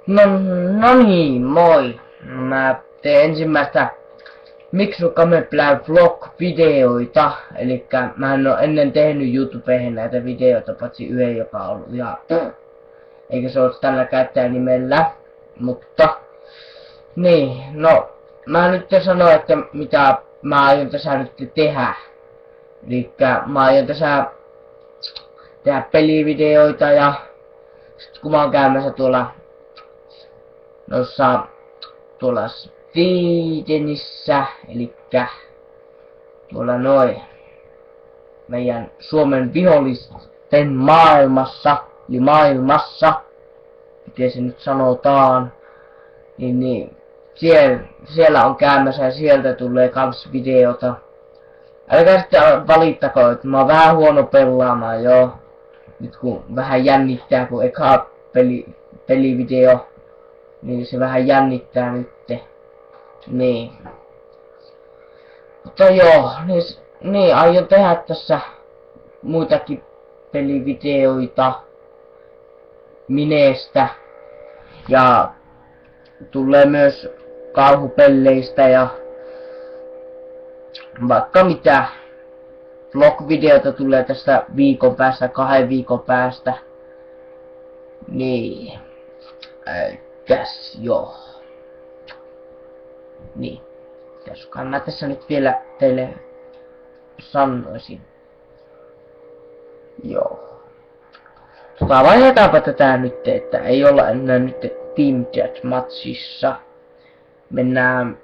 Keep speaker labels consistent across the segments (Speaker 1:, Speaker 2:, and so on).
Speaker 1: No, no niin, moi. Mä teen ensimmäistä Miksu Kameplän vlog-videoita. Elikkä mä en oo ennen tehnyt YouTubeen näitä videoita, paitsi yhden, joka on ollut ihan eikä se oo tällä käyttäjänimellä. Mutta, niin, no, mä nyt sanon, että mitä mä aion tässä nyt tehdä. Elikkä mä aion tässä tehdä pelivideoita ja sit kun mä oon käymässä tuolla Swedenissä, elikkä tuolla meidän Suomen vihollisten maailmassa, eli maailmassa, miten se nyt sanotaan, niin siellä on käymässä ja sieltä tulee kans videota. Älkää sitten valittako, että mä oon vähän huono pelaamaan, joo. Nyt kun vähän jännittää, kun eka pelivideo, niin se vähän jännittää nytte. Niin. Mutta joo, niin aion tehdä tässä muitakin pelivideoita Mineestä. Ja tulee myös kauhupelleistä ja vaikka mitä. Vlog-videota tulee tässä viikon päästä, 2 viikon päästä. Niin. Joo. Niin. Mitäsköhän mä tässä nyt vielä teille sanoisin. Joo. Vaihdetaanpa tätä nyt, että ei olla enää nyt Team Deathmatchissa. Mennään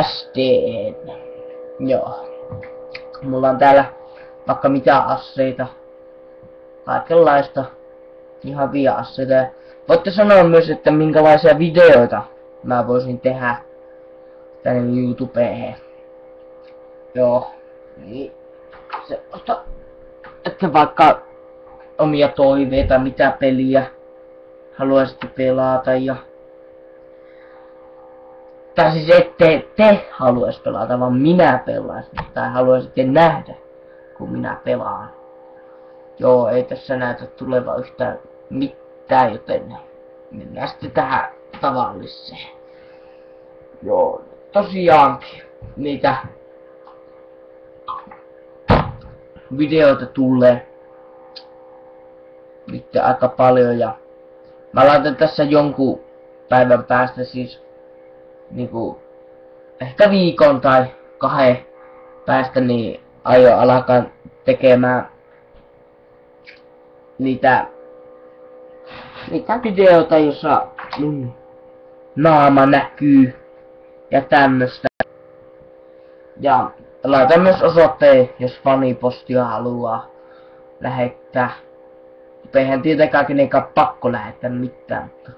Speaker 1: SD:hen. Joo. Mulla on täällä vaikka mitä aseita. Kaikenlaista. Ihan asseita. Voitte sanoa myös, että minkälaisia videoita mä voisin tehdä tänne YouTubeen. Joo. Niin. Että vaikka omia toiveita, mitä peliä haluaisitte pelata ja tai siis ette te haluaisi pelata, vaan minä pelaisin. Tai haluaisitte nähdä, kun minä pelaan. Joo, ei tässä näytä tuleva yhtään mitään, joten mennään sitten tähän tavalliseen. Joo, tosiaankin niitä videoita tulee nyt aika paljon ja mä laitan tässä jonkun päivän päästä siis niinku ehkä viikon tai 2 päästä niin aion alkaa tekemään niitä videoita, jossa mun naama näkyy ja tämmöstä. Ja laitan myös osoitteen, jos fanipostia haluaa lähettää. Mutta eihän tietenkään kenenkään pakko lähettää mitään, mutta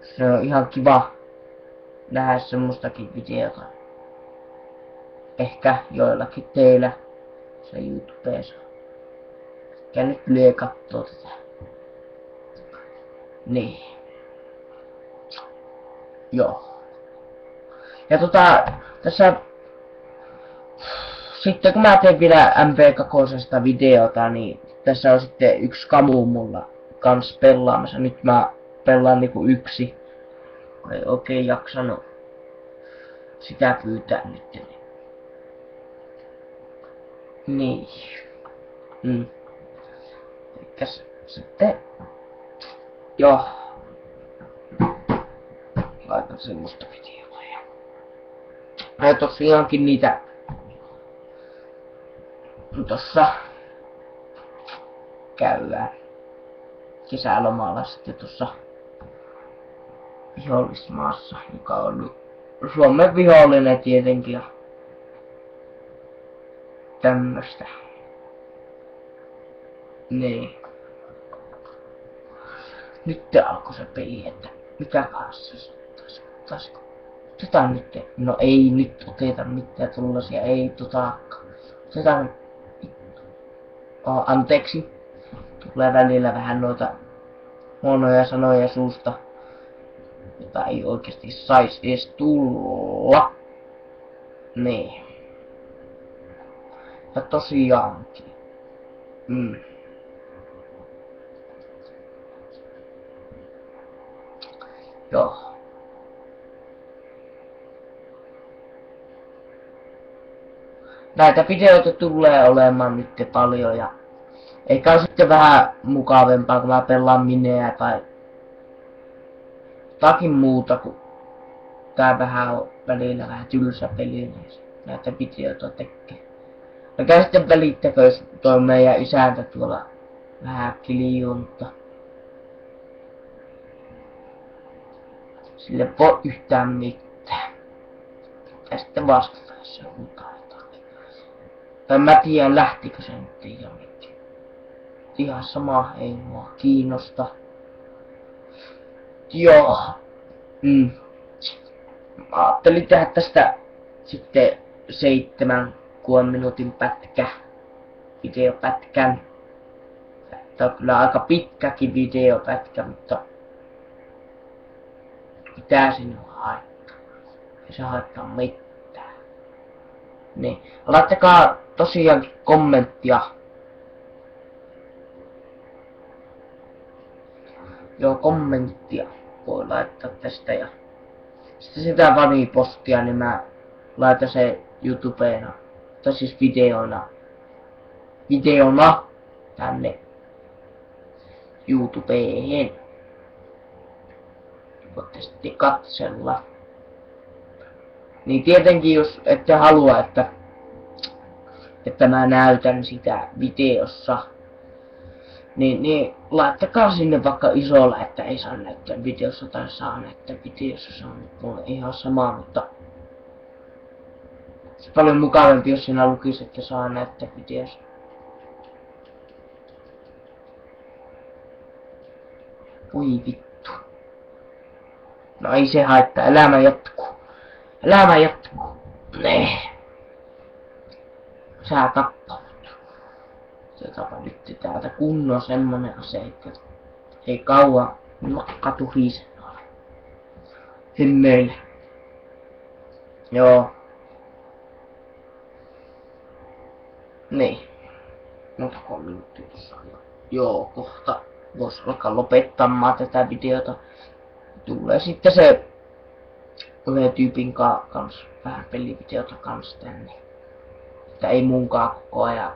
Speaker 1: se on ihan kiva nähdä semmoistakin videota. Ehkä joillakin teillä se YouTubessa. Käy nyt lyö kattoo tätä. Niin. Joo. Ja tässä sitten kun mä teen vielä MP2 videota, niin tässä on sitten yksi kamu mulla kans pelaamassa. Nyt mä pelaan niinku yksi. Ei oikein jaksanut sitä pyytää nyt. Niin. Elikkäs sitten joo. Laitan semmoista videoa ja tosiaankin niitä tossa käydään kesälomalla sitten tossa vihollismaassa, joka on Suomen vihollinen tietenkin ja tämmöstä. Niin. Nyt alkoi se peli, että mikä kanssa ottaisiko? Otetaan nyt. No ei nyt oteta mitään tuollaisia, ei otetaan anteeksi. Tulee välillä vähän noita huonoja sanoja suusta, jota ei oikeasti saisi edes tulla. Niin. Ja tosiaankin. Joo. Näitä videoita tulee olemaan nyt paljon ja eikä ole sitten vähän mukavempaa kun mä pelaan mineä tai jotakin muuta kun tää vähän on välillä vähän tylsä peli niin näitä videoita tekee. Älkää sitten välittäkö jos toi meidän isäntä tuolla vähän kiljuu, mutta sille voi yhtään mitään. Ja sitten vastata jos se huutaa jotakin. Tai mä tiedän lähtikö se nyt jonnekin. Ihan sama ei mua kiinnosta. Joo. Mä ajattelin tehdä tästä sitten 7 minuutin pätkä. Videopätkän. Tää on kyllä aika pitkäkin videopätkä, mutta mitä sinua haittaa? Ei se haittaa mitään. Niin, laittakaa tosiaankin kommenttia. Joo, kommenttia voi laittaa tästä ja sitten sitä vanipostia niin mä laitan se YouTubeena, tai siis videona tänne YouTubeen. Voitte sitten katsella. Niin tietenkin jos ette halua, että mä näytän sitä videossa, niin laittakaa sinne vaikka isolla, että ei saa näyttää videossa tai saa näyttää videossa, se on mulle ihan sama, mutta se on paljon mukavampi, jos siinä lukisi, että saa näyttää videossa. Voi vittu. No ei se haittaa, elämä jatkuu. Elämä jatkuu. Nee. Sä tappaut. Se tapa nyt täältä kunnon semmonen ase, että ei kauan katuhisen ole. Himmeille. Joo. Niin. Montako minuuttia tuossa on? Joo, kohta vois alkaa lopettamaan tätä videota. Tulee sitten se yhden tyypin kans vähän pelivideota kans tänne. Että ei munkaan koko ajan.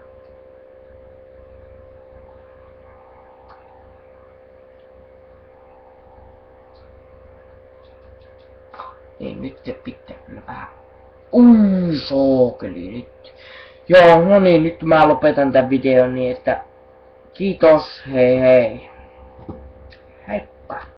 Speaker 1: Niin nyt pitää kyllä vähän. Sookeli nyt. Joo, no niin, nyt mä lopetan tän videon niin että kiitos, hei hei. Heippa.